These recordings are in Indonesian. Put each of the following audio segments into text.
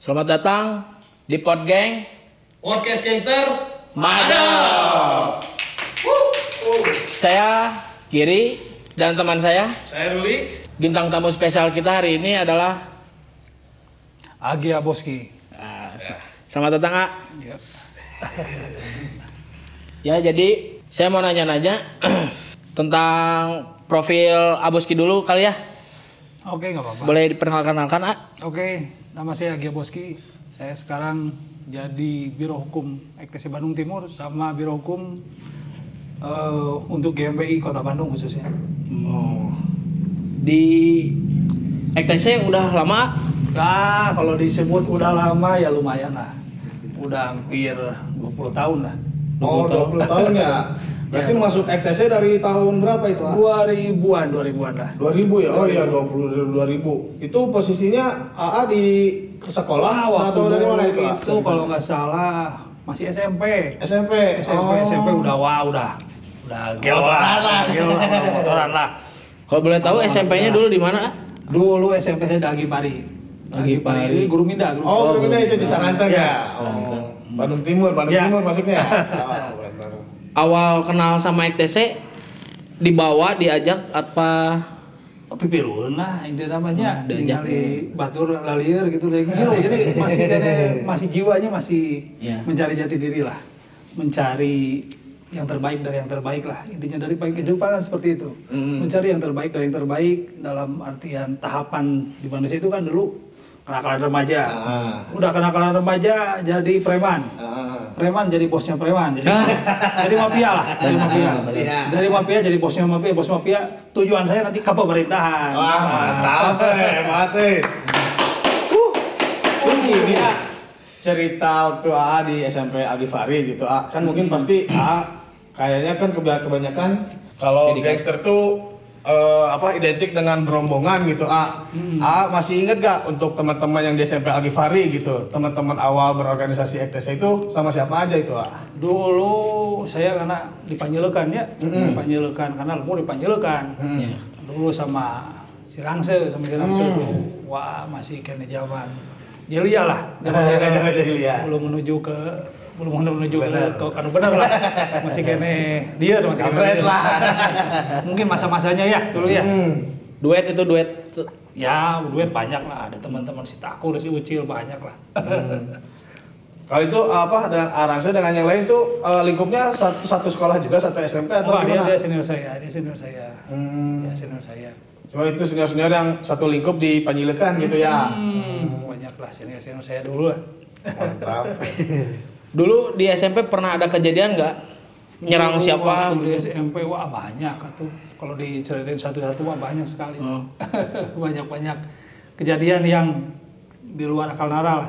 Selamat datang di Podgeng Podcast Gangster Madap. Saya Giri dan teman saya Ruli. Bintang tamu spesial kita hari ini adalah Agi Aboski. Selamat datang, A. Ya, jadi saya mau nanya-nanya tentang profil Aboski dulu kali ya. Oke, nggak apa-apa. Boleh diperkenalkan, A? Oke, nama saya Agi Aboski. Saya sekarang jadi Biro Hukum EKTC Bandung Timur sama Biro Hukum untuk GMBI Kota Bandung khususnya. Di EKTC udah lama? Nah, kalau disebut udah lama ya lumayan lah. Udah hampir 20 tahun lah. 20 tahun ya. Berarti masuk EKTC dari tahun berapa itu? 2000-an lah. 2000 ya? Oh iya, 2000. Itu posisinya AA di sekolah atau dari mana itu? Itu kalau nggak salah masih SMP. SMP. SMP udah gelo lah. Motoran lah. Kalau boleh tahu SMP-nya dulu di mana, A? Dulu SMP saya Dagi Pari. Dagi Pari. Guru Minda. Guru Minda itu Cisananteng ya? Bandung Timur masuknya. Awal kenal sama EKTC dibawa, diajak apa? Pipilun lah itu namanya. Diajak. Ningali batur lalir gitu deh. Jadi masih jiwanya masih mencari jati diri lah. Mencari yang terbaik dari yang terbaik lah. Intinya dari kehidupan kan seperti itu. Mencari yang terbaik dari yang terbaik dalam artian tahapan di manusia itu kan dulu kenakalan remaja. Udah kenakalan remaja jadi preman. Preman jadi bosnya preman. Jadi mafia lah, Dari mafia jadi bos mafia. Tujuan saya nanti ke pemerintahan. Wah, mantap. Mati. Ini cerita waktu AA di SMP Agi Fari gitu, A. Kan mungkin pasti AA kayaknya kan kebanyakan kalau gangster tuh identik dengan berombongan gitu, A. A masih inget gak untuk teman-teman yang di SMP Agi Fari gitu, teman-teman awal berorganisasi EKTC itu sama siapa aja itu, A? Dulu saya karena dipanjelekan ya, karena mau dipanjelekan. Dulu sama si Rangse tuh. Wah, masih kena zaman Jelia lah. Jelia. Belum menuju ke kanu bener lah. Masih kene dia masih kene lah. Mungkin masa-masanya ya dulu ya. Duet. Ya, duet banyak lah. Ada teman-teman si Takur, si Ucil banyak lah. Kalau itu apa dengan Arangsa dengan yang lain tuh lingkupnya satu sekolah juga, satu SMP atau gimana? Dia senior saya. Dia senior saya. Cuma itu senior yang satu lingkup di Panjilekan gitu ya. Banyak lah senior saya dulu lah. Mantap. Dulu di SMP pernah ada kejadian nggak? Nyerang siapa? Di SMP wah banyak tuh. Kalau diceritain satu-satu wah banyak sekali. Banyak kejadian yang di luar akal naral.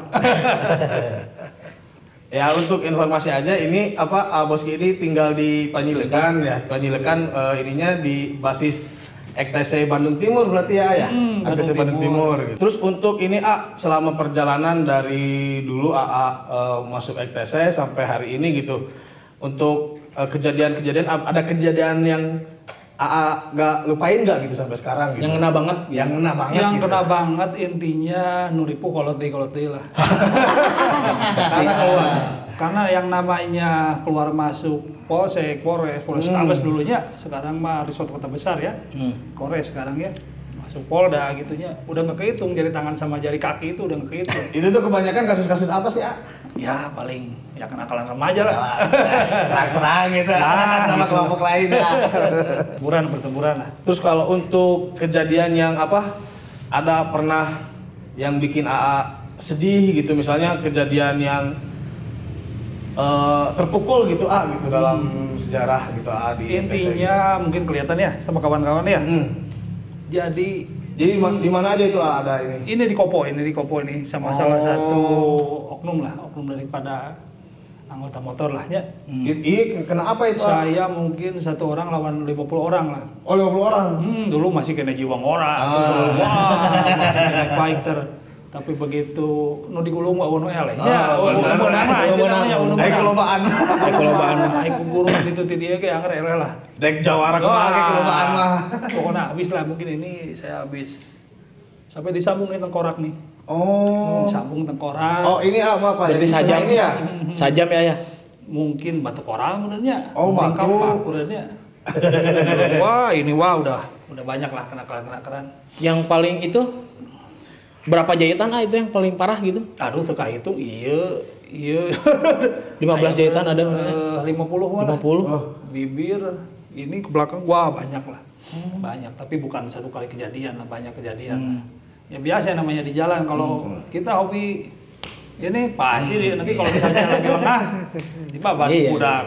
Ya, untuk informasi aja ini Boski ini tinggal di Panjilekan ya. Panjilekan ininya di basis EKTC Bandung Timur berarti ya. EKTC Bandung Timur gitu. Terus untuk ini selama perjalanan dari dulu masuk EKTC sampai hari ini gitu. Untuk kejadian-kejadian ada kejadian yang gak lupain gak gitu sampai sekarang gitu. Yang kena banget? Yang Kena banget intinya nuripu koloti lah. Pasti. Karena yang namanya keluar masuk Polsek, Polrestabes dulunya, sekarang mah Resort Kota Besar ya. Polres sekarang ya. Masuk Polda gitunya. Udah nggak kehitung jari tangan sama jari kaki itu udah nggak kehitung. Itu tuh kebanyakan kasus-kasus apa sih, Ya paling ya kenakalan remaja lah. Serang-serang gitu. Sama kelompok lain ya. Pertempuran lah. Terus kalau untuk kejadian yang ada pernah yang bikin AA sedih gitu, misalnya kejadian yang terpukul gitu gitu dalam sejarah gitu di intinya mungkin kelihatan ya sama kawan-kawan ya. Jadi di mana aja itu ada ini? Ini di Kopo ini sama salah satu oknum daripada anggota motor lah ya. Kena apa itu? Saya mungkin satu orang lawan 50 orang lah. Oh, 50 orang. Dulu masih kena jiwa ngora. Wah, masih kena fighter. Tapi begitu nu digulung wa ono eleh. Ya, Ayo kelobaan. Ayo guru itu ti dieu ge anger eleh lah. Dek jawara kemana kelobaan mah. Pokoknya habis lah mungkin ini saya habis sampai disambung nih tengkorak nih. Oh. Sambung tengkorak. Oh, ini apa Pak? Berarti sajam ini ya? Sajam ya. Mungkin batu korang udahnya. Oh, batu. Udahnya. Wah, ini udah banyak lah kenakalan. Yang paling itu berapa jahitan itu yang paling parah gitu? Aduh, teka itu iya. 15 jahitan ada 50 mana? 50. Bibir ini ke belakang wah banyak lah. Banyak, tapi bukan satu kali kejadian lah, banyak kejadian. Ya biasa namanya di jalan kalau kita hobi ini pasti nanti kalau misalnya lagi lengah dibabat budak.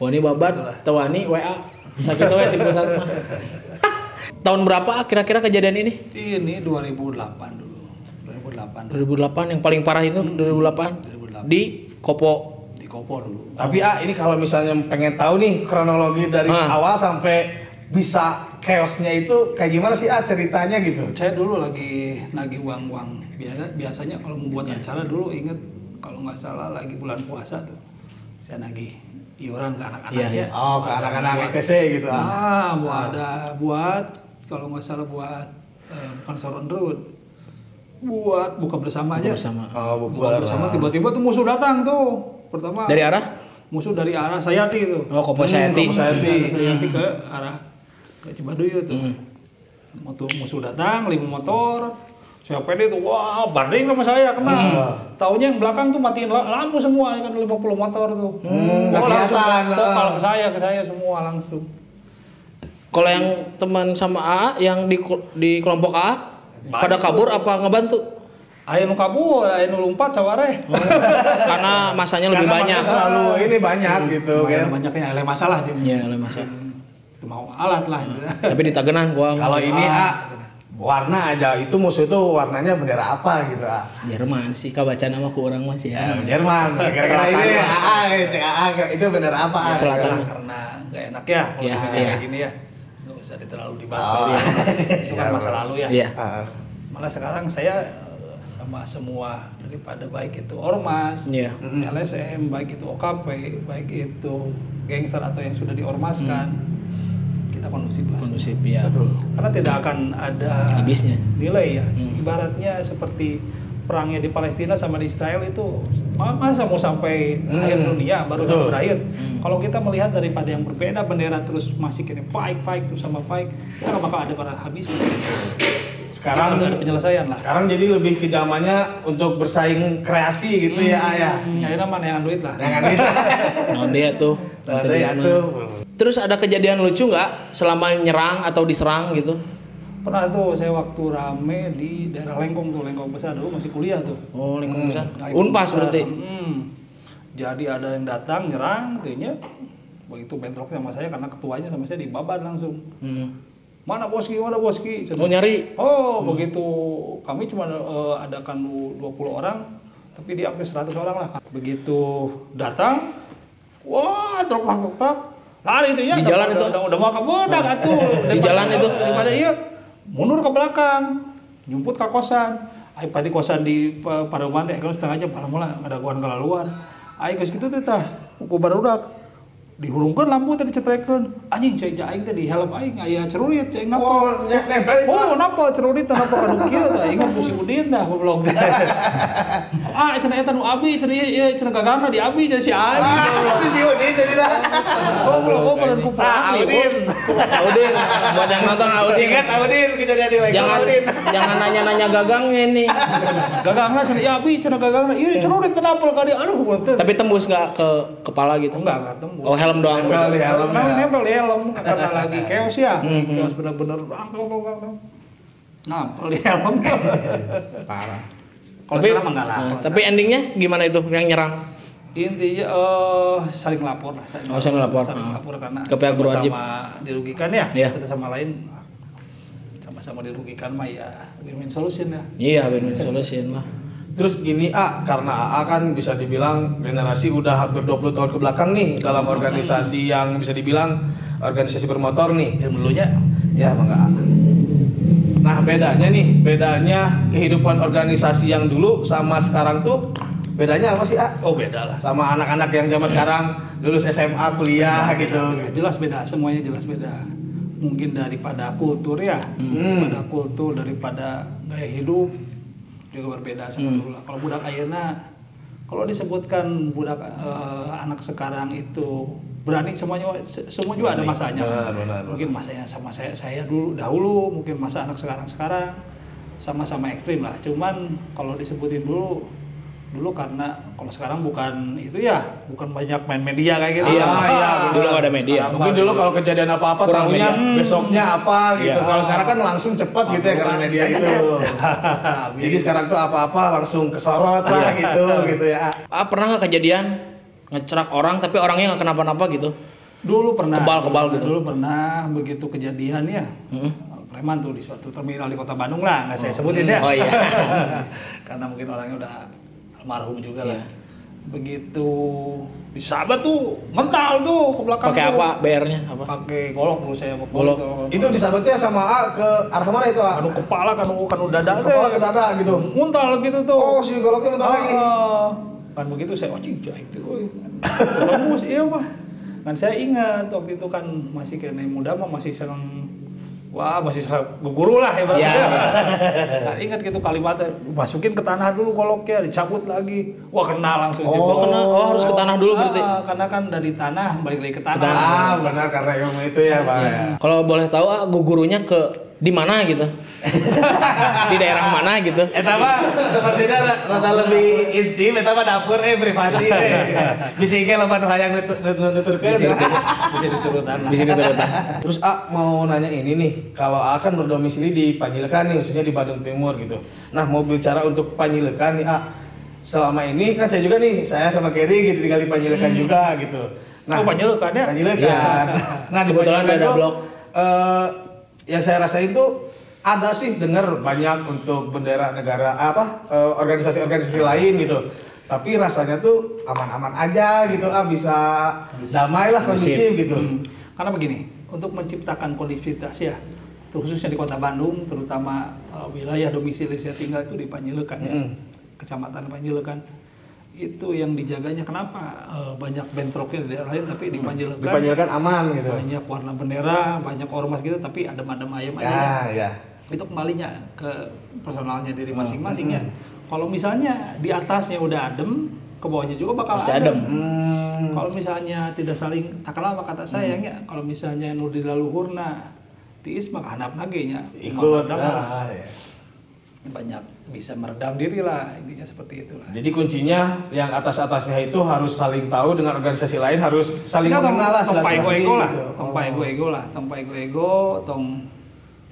Wah ini babat, tewani WA. Sakit ya tipe 1. Tahun berapa kira-kira kejadian ini? Ini 2008 dulu. 2008 yang paling parah itu 2008 di Kopo. Di Kopo dulu. Tapi ini kalau misalnya pengen tahu nih kronologi dari awal sampai bisa chaosnya itu kayak gimana sih ceritanya gitu? Saya dulu lagi nagih uang. Biasanya kalau membuat acara dulu inget kalau nggak salah lagi bulan puasa tuh. Saya nagih iuran ke anak-anaknya. Oh, ke anak-anak ETC gitu. Buat kalau nggak salah buat bukan sahur on the road. Buat buka bersama aja. Buka bersama tiba-tiba tuh musuh datang tuh. Pertama dari arah? Musuh dari arah Sayati tuh. Oh, Kopo Sayati. Sayati ke arah ke Cibaduyut tuh. Musuh datang 5 motor. Saya pede tuh, wah banding sama saya kena. Taunya yang belakang tuh matiin lampu semua, kan 50 motor tuh. Langsung kalau ke saya semua langsung. Kalau yang teman sama AA yang di kelompok AA pada kabur apa ngebantu? Aya nu kabur, aya nu lompat saware. Karena masanya lebih banyak. Terlalu ini banyak gitu kan. Banyaknya ada masalah dia. Iya, ada masalah. Mau alat lah gitu. Tapi di Tagenan gua. Kalau ini warna aja itu musuh itu warnanya bendera apa gitu Jerman sih kabaca nama ku orang masih Jerman. Karena ini itu bendera apa? Selatan karena nggak enak ya kalau kayak gini ya. Nggak usah terlalu dibahas. Itu kan masa lalu ya. Iya. Malah sekarang saya sama semua daripada baik itu ormas, LSM, baik itu OKP, baik itu gangster atau yang sudah diormaskan. Kita kondusif ya. Betul. Karena tidak akan ada habisnya nilai ya. Ibaratnya seperti perangnya di Palestina sama di Israel itu masa mau sampai akhir dunia baru berakhir. Kalau kita melihat daripada yang berbeda bendera terus masih kini fight terus sama fight, kita nggak bakal ada pada habis. Sekarang nggak ada penyelesaian lah. Sekarang jadi lebih ke zamannya untuk bersaing kreasi gitu ya. Akhirnya mana yang duit lah. Non dia tuh. Terus ada kejadian lucu nggak selama nyerang atau diserang gitu? Pernah tuh saya waktu rame di daerah Lengkong besar dulu masih kuliah tuh. Oh Lengkong besar. Unpas berarti. Jadi ada yang datang nyerang, katanya begitu bentrok sama saya karena ketuanya sama saya dibabat langsung. Mana boski? Mau nyari? Begitu kami cuma adakan 20 orang, tapi dia sampai 100 orang lah. Begitu datang, wah truk lari itu ya. Di jalan itu? Udah mau kabur atuh. Di jalan itu? Daripada iya, mundur ke belakang, jumput ke kosan. Ayo pada kosan di Paruman teh kan setengah jam malah ada kawan kalau luar. Ayo geus kitu teh tah, ku barudak. Dihurungkeun lampu teh dicetrekeun. Anjing cai aing teh di helm aing aya cerurit cai napa? Nempel. Napa cerurit teh napa ka kieu tah ingat ku si Udin dah goblok. Cenah eta nu abi cenah ieu cenah gagangna di abi jadi si aing. Itu si Udin jadi dah. Goblok bener ku Udin. Udin, buat yang nonton Udin kan Udin kejadian di Lengkong. Jangan nanya-nanya gagangnya ini. Gagangna cenah ieu abi cenah gagangna ieu cerurit teh napal ka dia. Aduh betul. Tapi tembus enggak ke kepala gitu? Enggak tembus. Oh helm doang. Nempel di helm karena lagi chaos ya. Chaos bener-bener nampel di helm. Parah. Kalau sekarang enggak lah. Tapi endingnya gimana itu yang nyerang? Intinya saling lapor lah. Saling lapor. Saling lapor karena ke pihak berwajib. Sama dirugikan ya. Satu sama lain sama-sama dirugikan mah ya win-win solution ya. Iya win-win solution lah. Terus gini karena AA kan bisa dibilang generasi udah hampir 20 tahun ke belakang nih dalam organisasi yang bisa dibilang organisasi bermotor nih. Dulunya ya bangga. Nah bedanya kehidupan organisasi yang dulu sama sekarang tuh bedanya apa sih Oh beda lah. Sama anak-anak yang zaman sekarang lulus SMA kuliah gitu. Jelas beda, semuanya jelas beda. Mungkin daripada kultur ya, daripada kultur, daripada gaya hidup juga berbeda sama dulu lah. Kalau budak ayeuna, kalau disebutkan budak anak sekarang itu berani semua juga ada masanya. Benar. Mungkin masanya sama saya dahulu, mungkin masa anak sekarang sama-sama ekstrim lah. Cuman kalau disebutin dulu karena kalau sekarang bukan banyak main media kayak gitu. Iya. Dulu ada media. Mungkin dulu kalau kejadian apa-apa Kurang tahunya media. besoknya apa gitu. Iya. Kalau sekarang kan langsung cepat gitu ya karena media itu. Jadi sekarang tuh apa-apa langsung kesorot lah gitu ya. Pernah nggak kejadian ngecerak orang tapi orangnya nggak kenapa-napa gitu? Dulu pernah. Kebal gitu. Dulu pernah begitu kejadian ya. Preman tuh di suatu terminal di Kota Bandung lah, nggak saya sebutin ya. Oh iya. Karena mungkin orangnya udah almarhum juga Iya. lah. Begitu disabat tuh mental tuh ke belakang. Pakai tuh. apa BR-nya? Apa? Pakai golok dulu saya. Golok. Itu disabetnya sama A ke arah mana itu A? Kanu kepala, kanu dada. Kepala ke dada gitu. Muntal gitu tuh. Oh, si goloknya bentar lagi. Kan begitu saya jahit tuh. Terus iya mah. Kan saya ingat waktu itu kan masih kena muda mah masih seneng. Wah, masih guru lah ya. Nah, ingat gitu kalimatnya, masukin ke tanah dulu goloknya, dicabut lagi. Wah, kena langsung. Harus ke tanah dulu berarti. Karena kan dari tanah balik lagi ke tanah. Ah, benar karena ilmu itu ya, Pak. Iya. Kalau boleh tahu gurunya di mana gitu? Di daerah mana gitu? Eta mah sepertinya rada lebih intim, eta mah dapur privasi Bisa ge lamun hayang nuturkeun. Bisa diturutan lah. Bisa diturutan. Terus A mau nanya ini nih, kalau A kan berdomisili di Panjilekan nih, khususnya di Bandung Timur gitu. Nah, mau bicara untuk Panjilekan nih A. Selama ini kan saya juga nih, saya sama Kerry gitu tinggal di Panjilekan juga gitu. Nah, Panjilekan ya? Panjilekan. Nah, di Kebetulan Panjilekan ada tuh, blok. Yang saya rasain tuh ada sih dengar banyak untuk bendera negara organisasi-organisasi lain gitu. Tapi rasanya tuh aman-aman aja gitu, bisa damai lah kondusif gitu. Karena begini, untuk menciptakan kondisivitas ya, khususnya di Kota Bandung, terutama wilayah domisili saya tinggal itu di Panjilekan ya, Kecamatan Panjilekan. Itu yang dijaganya kenapa banyak bentroknya di daerah lain tapi di Panjilekan. Di Panjilekan aman gitu. Banyak warna bendera, banyak ormas gitu tapi adem-adem ayam aja. Ya. Itu kembalinya ke personalnya diri masing-masing ya. Kalau misalnya di atasnya udah adem, ke bawahnya juga bakal Masih adem. adem. Kalau misalnya tidak saling takalama kata sayangnya, kalau misalnya nu di laluhurna tiis maka handap nagenya Ikut. banyak bisa meredam diri lah, intinya seperti itulah. Jadi kuncinya yang atas-atasnya itu harus saling tahu dengan organisasi lain, harus saling mengenal lah. Tanpa ego-ego lah, gitu. tanpa ego-ego, tong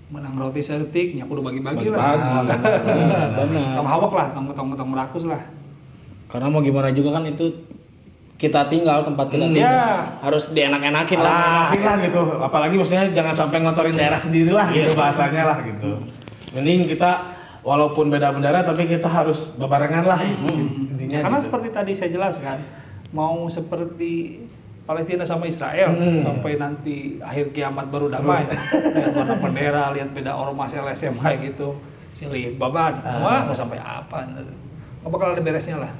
menang roti setik, nya kudu bagi-bagi lah. Benar. Tong hawak lah, tong merakus lah. Karena mau gimana juga kan itu kita tinggal, tempat kita tinggal. Harus dienak-enakin lah. Lah gitu. Apalagi maksudnya jangan sampai ngotorin daerah sendiri lah gitu bahasanya lah gitu. Mending kita walaupun beda bendera tapi kita harus bebarengan lah intinya. Karena gitu. seperti tadi saya jelaskan, mau seperti Palestina sama Israel sampai nanti akhir kiamat baru damai. Lihat warna bendera, lihat beda ormas LSM kayak gitu. Silih baban, wah mau sampai apa? Apa bakal ada beresnya lah.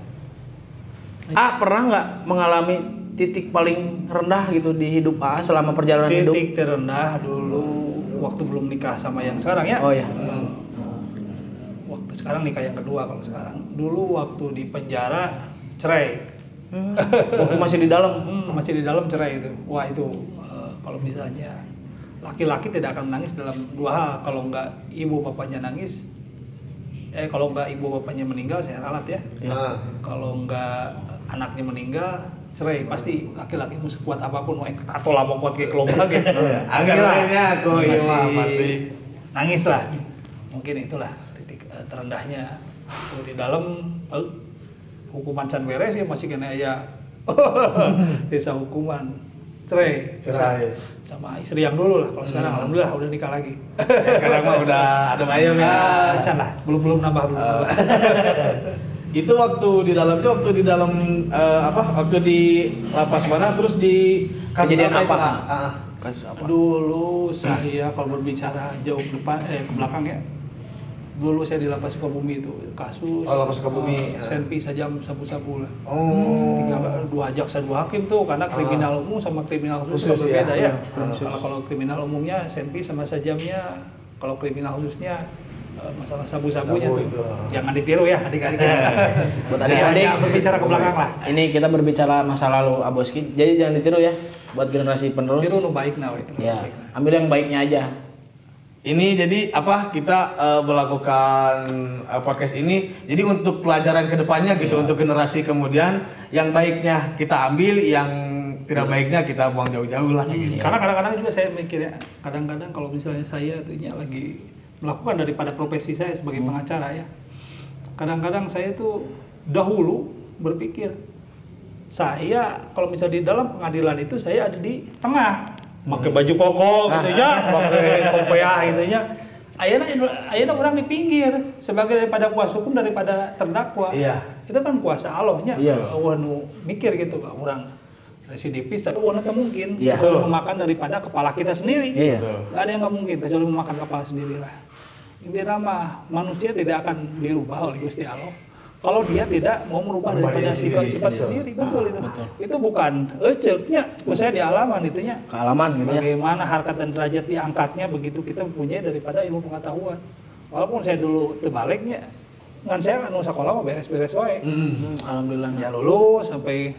Pernah nggak mengalami titik paling rendah gitu di hidup selama perjalanan hidup? Titik terendah dulu waktu belum nikah sama yang sekarang ya. Oh ya. Waktu sekarang nikah yang kedua kalau sekarang. Dulu waktu di penjara cerai. Waktu masih di dalam. Masih di dalam cerai itu. Wah itu kalau misalnya laki-laki tidak akan menangis dalam dua hal. Kalau enggak ibu bapaknya nangis, kalau enggak ibu bapaknya meninggal saya ralat ya. Kalau enggak anaknya meninggal, cerai pasti laki-laki mau sekuat apapun, tato lah mau kuat kayak kelompok gitu. Akhirnya aku pasti nangis lah. Mungkin itulah titik terendahnya. Kalau di dalam hukuman can beres ya masih kena ya desa hukuman cerai sama istri yang dulu lah. Kalau sekarang alhamdulillah udah nikah lagi. Sekarang mah udah ada ayam ya. Can lah, belum nambah. Itu waktu di dalam waktu di lapas mana terus di Kejadian apa? Kasus apa? Dulu saya kalau berbicara jauh ke belakang ya. Dulu saya di lapas Sukabumi itu kasus. Lapas Sukabumi. Senpi sajam sabu-sabu lah. Oh. Dua jaksa dua hakim tuh karena kriminal umum sama kriminal khusus berbeda ya. Kalau kriminal umumnya senpi sama sajamnya, kalau kriminal khususnya masalah sabu-sabunya tuh. Itu. Jangan ditiru ya adik-adik. Buat adik-adik berbicara ke belakang lah. Ini kita berbicara masa lalu Aboski. Jadi jangan ditiru ya buat generasi penerus. Tiru nu baik nah itu. Ya, ambil yang baiknya aja. Ini jadi apa kita melakukan podcast ini jadi untuk pelajaran kedepannya gitu untuk generasi kemudian yang baiknya kita ambil yang tidak baiknya kita buang jauh-jauh lah. Karena kadang-kadang juga saya mikir ya, kadang-kadang kalau misalnya saya tuhnya lagi melakukan daripada profesi saya sebagai pengacara ya, kadang-kadang saya tuh dahulu berpikir saya kalau misalnya di dalam pengadilan itu saya ada di tengah. Pakai baju koko gitu ya, pakai kopiah gitu ya. Ayeuna orang di pinggir sebagai daripada kuasa hukum daripada terdakwa. Iya. Itu kan kuasa Allahnya. Iya. Wanu mikir gitu orang residivis tapi wanu tak mungkin. Iya. Kalau memakan daripada kepala kita sendiri. Iya. Gak ada yang nggak mungkin kecuali memakan kepala sendiri lah. Intinya mah manusia tidak akan dirubah oleh Gusti Allah. Kalau dia tidak mau merubah daripada sifat-sifat sendiri, betul itu. Itu bukan eceknya, saya di alaman itunya. Kealaman gitu ya. Bagaimana harkat dan derajat diangkatnya begitu kita mempunyai daripada ilmu pengetahuan. Walaupun saya dulu terbaliknya, ngan saya kan sekolah mah beres-beres wae. Alhamdulillah. Ya lulus sampai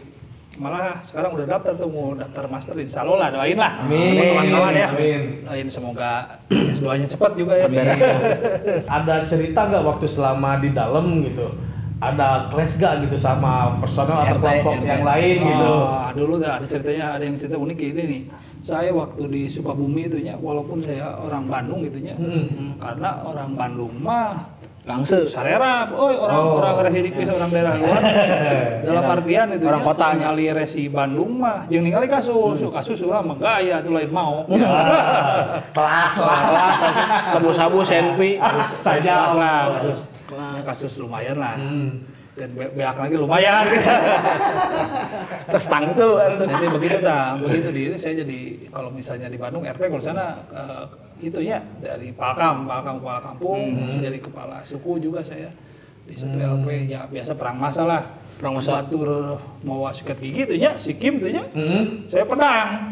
malah sekarang udah daftar tuh mau daftar master insya Allah lah doain lah. Amin. Kawan-kawan ya. Amin. Doain semoga doanya cepat juga ya. Beres. Ada cerita nggak waktu selama di dalam gitu? Ada clash gak gitu sama personel atau kelompok yang lain gitu? Dulu ada ceritanya, ada yang cerita unik ini nih. Saya waktu di Sukabumi itu ya, walaupun saya orang Bandung gitu ya, karena orang Bandung mah Kangse. sarera, orang residivis orang daerah luar. Dalam artian itu orang kota ningali resi Bandung mah, jeung ningali kasus urang mah gaya tuh lain mau. Kelas lah. Kelas sabu-sabu senpi Saja lah kasus lumayan lah. Dan beak lagi lumayan. terus tang tuh. Jadi begitu di ini saya jadi kalau misalnya di Bandung RT kalau sana itu ya dari Palkam kepala kampung, jadi kepala suku juga saya di satu LP ya biasa perang masa lah. Perang masa batur mau sikat gigi tuh nya, sikim tuh nya. Saya pedang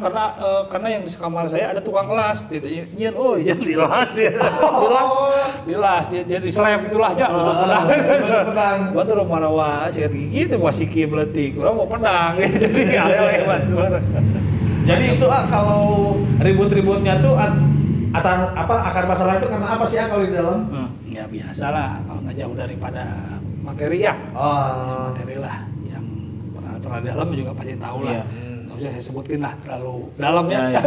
karena yang di kamar saya ada tukang las gitu nyen jangan dilas dia. Dilas dia jadi slap gitulah aja. Pedang. Batur marawa sikat gigi tuh masih sikim letik. Urang mau pedang jadi lewat. Jadi itu kalau ribut-ributnya tuh atas akar masalah itu karena apa sih kalau di dalam? Ya biasalah kalau nggak jauh daripada materi ya. Materi lah yang pernah di dalam juga pasti tahu lah. Nggak usah saya sebutkin lah terlalu dalamnya.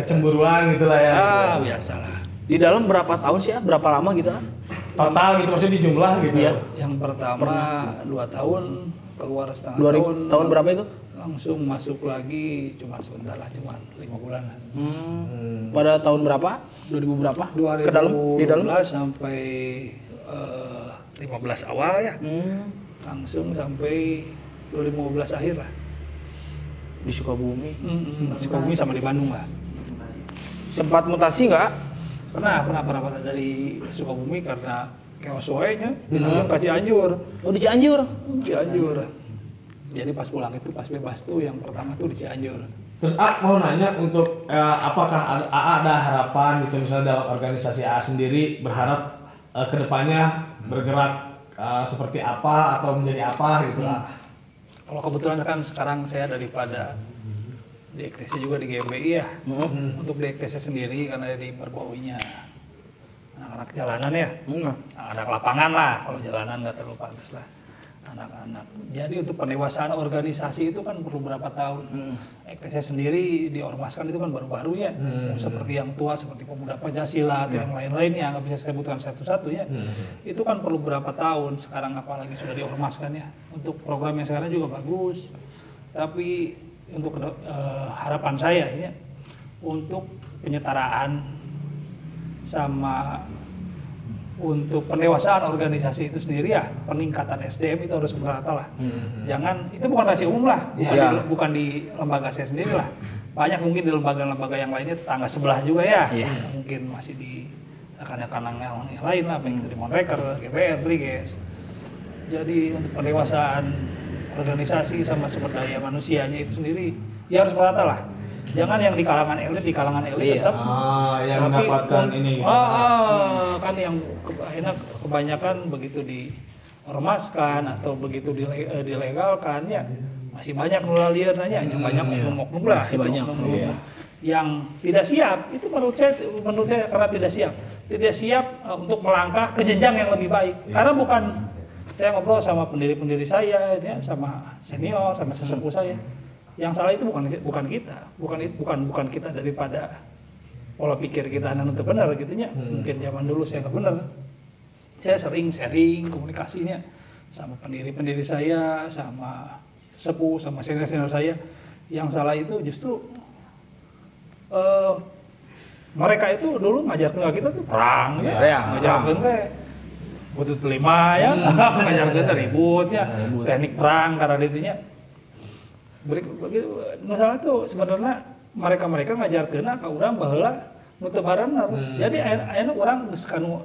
Kecemburuan gitu lah ya. Biasalah. Di dalam berapa tahun sih? Berapa lama gitu? Total gitu maksudnya di jumlah gitu. Iya. Yang pertama 2 tahun, keluar setengah tahun. Tahun berapa itu? Langsung masuk lagi cuma sebentar lah, cuma 5 bulan lah. Pada tahun berapa? 2000 berapa? Ke dalam? Di dalam? 2012 sampai 15 awal ya. Langsung sampai 2015 akhir lah. Di Sukabumi. Sukabumi sama di Bandung lah. Sempat mutasi nggak? Pernah dari Sukabumi karena chaos wae-nya pindah ke Cianjur. Oh di Cianjur? Cianjur. Jadi pas pulang itu pas bebas tuh yang pertama tuh di Cianjur. Terus mau nanya untuk apakah ada harapan gitu misalnya dalam organisasi AA sendiri berharap kedepannya bergerak seperti apa atau menjadi apa gitu lah. Kalau kebetulan kan sekarang saya daripada di EKTC juga di GMBI ya. Untuk di EKTC sendiri karena di berbaunya anak-anak jalanan ya. Anak lapangan lah, kalau jalanan nggak terlalu pantas lah. Anak-anak. Jadi untuk pendewasaan organisasi itu kan perlu berapa tahun. EKTC sendiri diormaskan itu kan baru-baru ya. Seperti yang tua, seperti Pemuda Pancasila atau yang lain-lainnya, nggak bisa saya sebutkan satu-satu ya. Itu kan perlu berapa tahun. Sekarang apalagi sudah diormaskan ya. Untuk program yang sekarang juga bagus. Tapi untuk harapan saya ya, untuk penyetaraan sama untuk pendewasaan organisasi itu sendiri ya, peningkatan SDM itu harus merata lah. Jangan, itu bukan rahasia umum lah, bukan di lembaga saya sendiri lah. Banyak mungkin di lembaga-lembaga yang lainnya, tetangga sebelah juga ya. Mungkin masih di rekan-rekan yang lain lah, baik itu di Monreker, GBR, Briges. Jadi untuk pendewasaan organisasi sama sumber daya manusianya itu sendiri, ya harus merata lah. Jangan yang di kalangan elit tetap. Yang mendapatkan ini. Kan yang enak kebanyakan begitu diormaskan atau begitu dilegalkan ya masih banyak nula liar nanya, banyak oknum lah, masih banyak yang tidak siap. Itu menurut saya karena tidak siap untuk melangkah ke jenjang yang lebih baik. Karena bukan saya ngobrol sama pendiri saya, ya, sama senior, sama sesepuh saya. Yang salah itu bukan kita daripada pola pikir kita itu benar gitunya. Mungkin zaman dulu saya nggak benar. Saya sering sharing komunikasinya sama pendiri saya, sama sesepuh, sama senior saya. Yang salah itu justru mereka itu dulu ngajarkan kita tuh perang, ngajarkan teh butuh telima ya, ngajarkan teh ributnya, teknik perang karena itunya. Masalah tuh sebenarnya mereka ngajarkan ke orang baheula nu teu bener. Jadi ayeuna urang geus kanu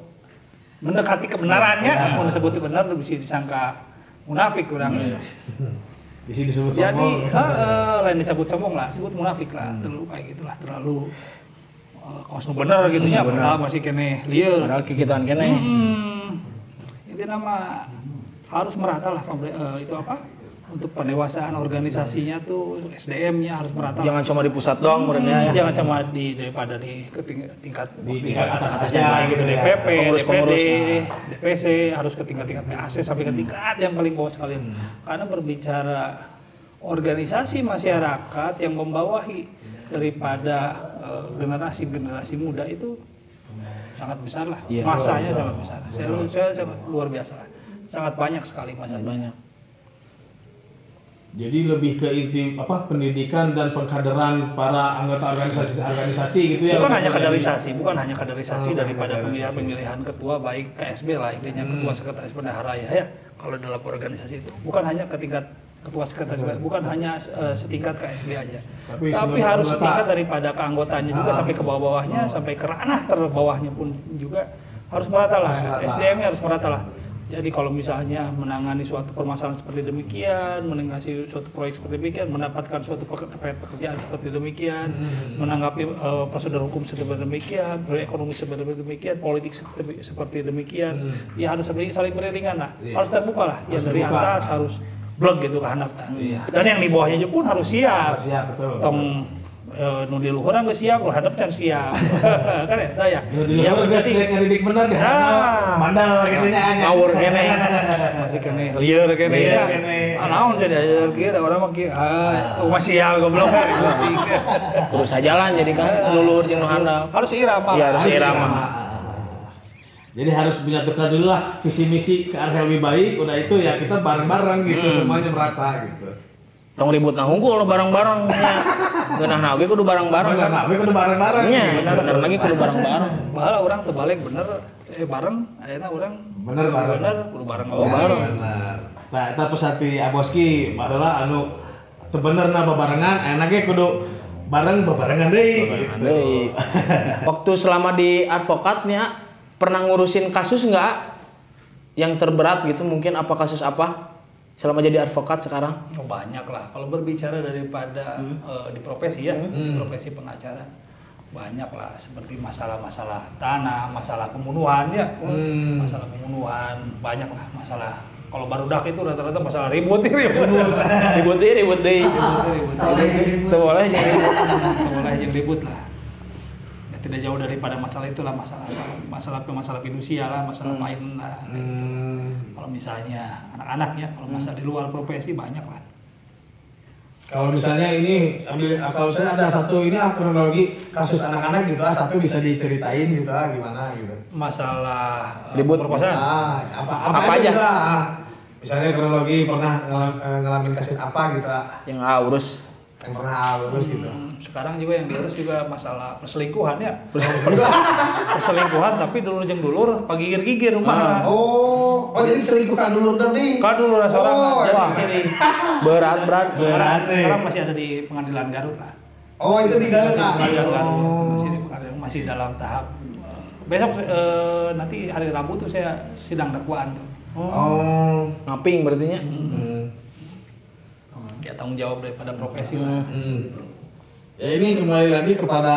mendekati kebenarannya, mun disebut benar bisa disangka munafik urang. Bisa disebut sombong. Jadi lain disebut sombong lah, disebut munafik lah, terlalu kayak gitulah, terlalu kos bener gitu nya, padahal masih kene lieur. Padahal kikituan kene. Itu nama harus merata lah itu apa? Untuk pendewasaan organisasinya tuh SDM-nya harus merata. Jangan cuma di pusat doang menurutnya ya. Jangan cuma daripada di tingkat atas aja gitu, DPP, DPD, DPC, harus ke tingkat PAC sampai ke tingkat yang paling bawah sekalian. Karena berbicara organisasi masyarakat yang membawahi daripada generasi muda itu sangat besar lah. Masanya sangat besar. Saya sangat luar biasa lah. Sangat banyak sekali masanya. Banyak. Jadi lebih ke inti pendidikan dan pengkaderan para anggota organisasi gitu ya. Bukan hanya kaderisasi daripada pemilihan ketua baik KSB lah, intinya ketua sekretaris bendahara ya. Kalau dalam organisasi itu bukan hanya ke tingkat ketua sekretaris, bukan hanya setingkat KSB aja. Tapi harus setingkat daripada keanggotaannya juga sampai ke bawah-bawahnya, sampai ke ranah terbawahnya pun juga harus merata lah. SDM-nya harus merata lah. Jadi kalau misalnya menangani suatu permasalahan seperti demikian, menangani suatu proyek seperti demikian, mendapatkan suatu pekerjaan seperti demikian, menanggapi prosedur hukum seperti demikian, proyek ekonomi seperti demikian, politik seperti demikian, ya harus saling beriringan lah, harus terbuka lah, ya dari atas harus blog gitu ke handap. Dan yang di bawahnya pun harus siap. Tong nu di luhur geus siap, hadap can siap. Kan eta ya. Nu di luhur geus ngadidik bener deh. Mandal kitu nya nya. Ngawur kene. Masih kene lieur kene ya. Naon jadi ajar ge da urang mah kieu. Masih ya goblok pusing. Terus jalan jadi kan luhur jeung nu handap. Harus irama. Iya, harus irama. Jadi harus menyatukan dulu lah visi misi ke arah yang lebih baik. Udah itu ya kita bareng-bareng gitu, semuanya merata gitu. Tong ribut nah hungkul bareng-bareng nya. Geunah oge kudu bareng-bareng. Geunah oge kudu bareng-bareng. Nya, bener lagi kudu bareng-bareng. Bahala urang teu balik bener bareng, ayeuna urang bener kudu bareng. Bareng. Nah, eta pesati Aboski baheula anu teu bener na babarengan, ayeuna ge kudu bareng babarengan deui. Waktu selama di advokatnya pernah ngurusin kasus enggak yang terberat gitu, mungkin apa kasus apa? Selama jadi advokat sekarang? Oh, banyak lah. Kalau berbicara daripada di profesi ya, di profesi pengacara banyak lah. Seperti masalah-masalah tanah, masalah pembunuhan ya, masalah pembunuhan banyak lah masalah. Kalau barudak itu rata-rata masalah ribut deh. Itu boleh jadi ribut lah. Ya, tidak jauh daripada masalah itulah masalah fidusia lah, masalah main lah. Kalau misalnya anak-anaknya, kalau masalah di luar profesi banyak lah. Kalau misalnya ini kalau saya ada satu ini kronologi kasus anak-anak gitu, satu bisa diceritain gitu gimana gitu. Masalah ribut perkosaan. Apa aja? Gitu, misalnya kronologi pernah ngalamin kasus apa gitu. Yang urus. Yang pernah urus gitu. Sekarang juga yang diurus juga masalah perselingkuhan ya. Perselingkuhan tapi dulur jeung dulur pagigir-gigir rumah. Oh jadi selingkuhan dulur tadi. Ka dulur seorang jadi sini. Berat. Sekarang masih ada di Pengadilan Garut lah. Oh itu di Garut. Pengadilan Garut masih dalam tahap. Besok nanti hari Rabu tuh saya sidang dakwaan tuh. Oh, ngaping berarti nya. Ya tanggung jawab daripada profesi lah. Ya ini kembali lagi kepada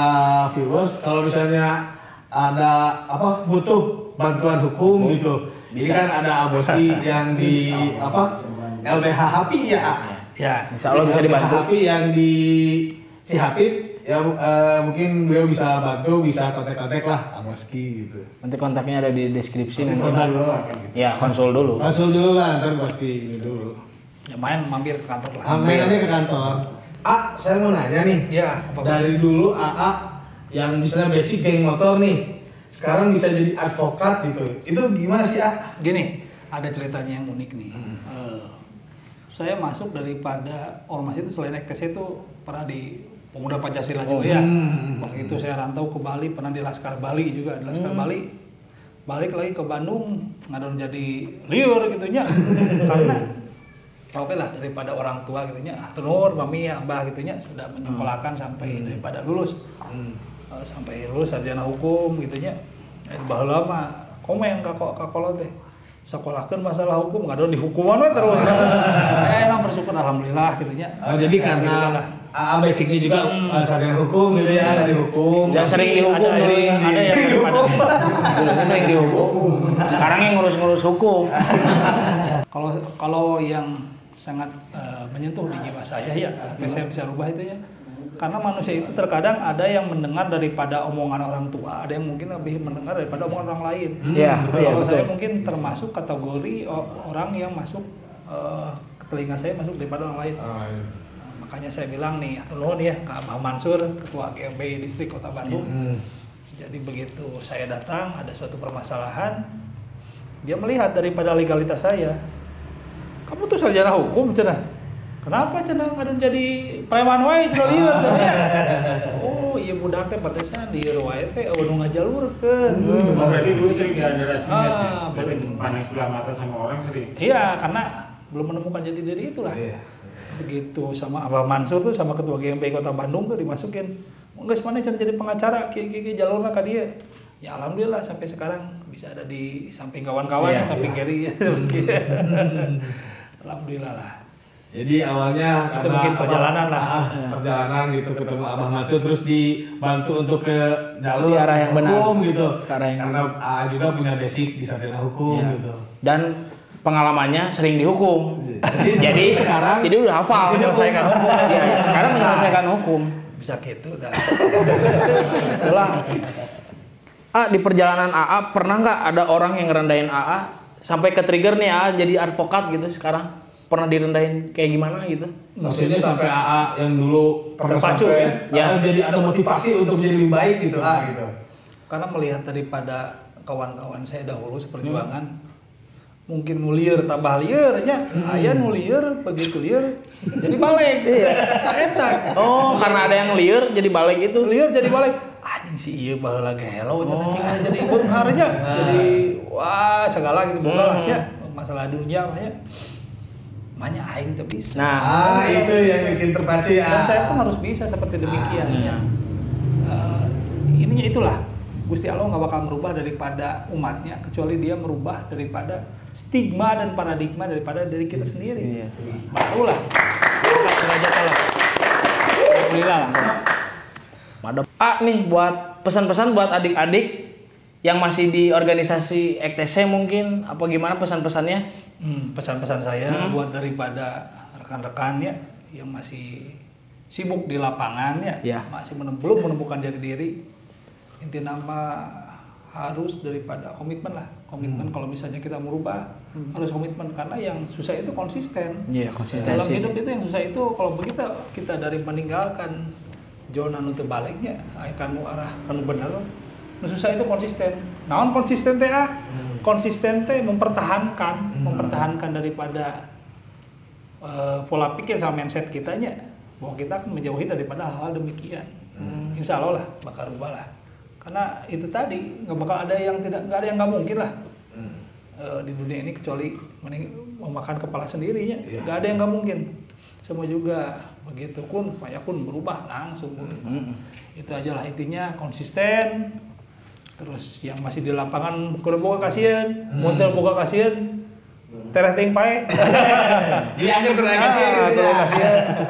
viewers, kalau misalnya ada butuh bantuan hukum gitu. Ini kan ada Aboski yang di LBH HAPI ya. Ya, Insya Allah bisa dibantu. LBH HAPI yang di Cihapit ya, mungkin beliau bisa bantu, bisa kontak-kontak lah Aboski gitu. Nanti kontaknya ada di deskripsi. Kontak dulu. Ya, konsul dulu. Konsul dulu lah, ntar pasti ini dulu. ya main mampir ke kantor lah. Main aja ke kantor. Saya mau nanya nih. Ya, Dari dulu yang misalnya basic geng motor nih, sekarang bisa jadi advokat gitu. Itu gimana sih Gini, ada ceritanya yang unik nih. Saya masuk daripada ormas itu, selain ektes itu pernah di Pemuda Pancasila juga ya. Waktu itu saya rantau ke Bali, pernah di Laskar Bali juga, di Laskar Bali. Balik lagi ke Bandung, ngadon jadi liur gitunya. Karena apa lah daripada orang tua gitunya, tenur, mami, abah gitunya sudah menyekolahkan sampai daripada lulus. Sampai lulus sarjana hukum gitunya. Baheula mah komen kakolot teh. Sekolahkan masalah hukum ngadon di hukuman we terus. Emang bersyukur alhamdulillah gitunya. Jadi karena basicnya juga sarjana hukum gitu ya, dari hukum. Yang sering dihukum ada yang sering daripada Dulunya sering dihukum. Sekarang yang ngurus-ngurus hukum. Kalau yang sangat menyentuh di jiwa saya ya, sampai saya bisa rubah itu ya. Karena manusia itu terkadang ada yang mendengar daripada omongan orang tua, ada yang mungkin lebih mendengar daripada omongan orang lain. Iya, Kalau betul. saya mungkin termasuk kategori orang yang masuk ke telinga saya masuk daripada orang lain. Makanya saya bilang nih, atau nuhun ya ke Abah Mansur, Ketua GMB Distrik Kota Bandung. Jadi begitu saya datang, ada suatu permasalahan, dia melihat daripada legalitas saya. Kamu tuh sarjana hukum, cenah. Kenapa cenah ngadon jadi preman wae cenah lieur cenah. Oh, iya budaknya pantesan lieur wae teh anu ngajalurkeun. Berarti dulu sering diajarasinya baru pandang sebelah mata sama orang sering. Iya, karena belum menemukan jati diri itulah. Begitu sama Abah Mansur tuh sama Ketua GMB Kota Bandung tuh dimasukin. Geus maneh can jadi pengacara kieu jalurna ka dieu. Ya alhamdulillah sampai sekarang bisa ada di samping kawan-kawan, samping kiri. Alhamdulillah lah. Jadi awalnya itu mungkin perjalanan lah. Perjalanan gitu ketemu Abah Mansur, terus dibantu untuk ke jalur Di arah yang benar. hukum gitu. Karena juga punya basic di sarjana hukum gitu. Dan pengalamannya sering dihukum. Jadi sekarang jadi udah hafal menyelesaikan hukum. Ya, sekarang menyelesaikan hukum. Bisa gitu dah. Itulah. Di perjalanan AA pernah nggak ada orang yang ngerendahin AA sampai ke trigger nih AA jadi advokat gitu sekarang? Pernah direndahin kayak gimana gitu? Maksudnya sampai AA yang dulu pernah Terpacu, sampai ya. jadi ada motivasi untuk menjadi lebih baik gitu gitu. Karena melihat daripada kawan-kawan saya dahulu seperjuangan, mungkin nulier tambah liernya, aya nulier begitu lier jadi balik. Enak. Oh, karena ada yang liar jadi balik itu. Lier jadi balik. Anjing si ieu baheula gelo cenah jadi beunharnya. Jadi wah segala gitu boga lah ya. Masalah dunia mah ya. Manya aing teu bisa. Nah, Itu yang bikin terpacu ya. Dan saya pun harus bisa seperti demikian. Ininya itulah Gusti Allah nggak bakal merubah daripada umatnya kecuali dia merubah daripada stigma dan paradigma daripada diri kita sendiri. Barulah derajat Allah. Alhamdulillah. madep. Nih buat pesan-pesan buat adik-adik yang masih di organisasi EKTC mungkin apa gimana pesan-pesannya? Pesan-pesan saya buat daripada rekan-rekannya yang masih sibuk di lapangan ya. Masih belum menemukan jati diri. Inti nama harus daripada komitmen lah. Komitmen kalau misalnya kita merubah harus komitmen karena yang susah itu konsisten. Iya, konsistensi. Dalam hidup itu yang susah itu kalau begitu kita dari meninggalkan zona nu teu baliknya akan arah anu bener. Nu susah itu konsisten. Naon konsisten teh konsisten teh mempertahankan daripada pola pikir sama mindset kitanya bahwa kita akan menjauhi daripada hal-hal demikian. Insya Allah lah bakal rubah lah. Karena itu tadi nggak bakal ada yang nggak ada yang nggak mungkin lah di dunia ini kecuali memakan kepala sendirinya. Nggak ada yang nggak mungkin. Semua juga begitu payakun berubah langsung. Itu aja lah intinya konsisten. Terus yang masih di lapangan kudu boga kasihan, montel boga kasihan. Tereting pae. Jadi akhir berdekasi gitu ya.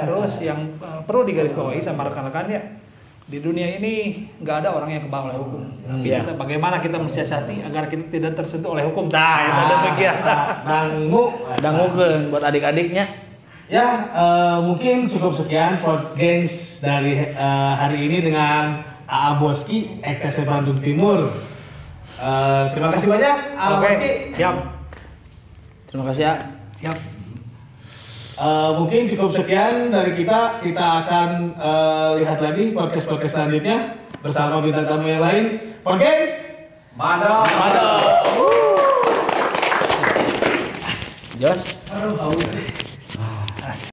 Terus yang perlu digarisbawahi sama rekan-rekannya, di dunia ini nggak ada orang yang kebal oleh hukum. Tapi bagaimana kita mensiasati agar kita tidak tersentuh oleh hukum? Itu ada bagian. Dangukeun buat adik-adiknya. Ya, mungkin cukup sekian podcast dari hari ini dengan AA Boski, EKTC Bandung Timur. Terima kasih banyak, AA Boski. Siap. Terima kasih ya. Siap. Mungkin cukup sekian dari kita. Kita akan lihat lagi podcast-podcast selanjutnya bersama bintang tamu yang lain. Podcast Mado. Jos.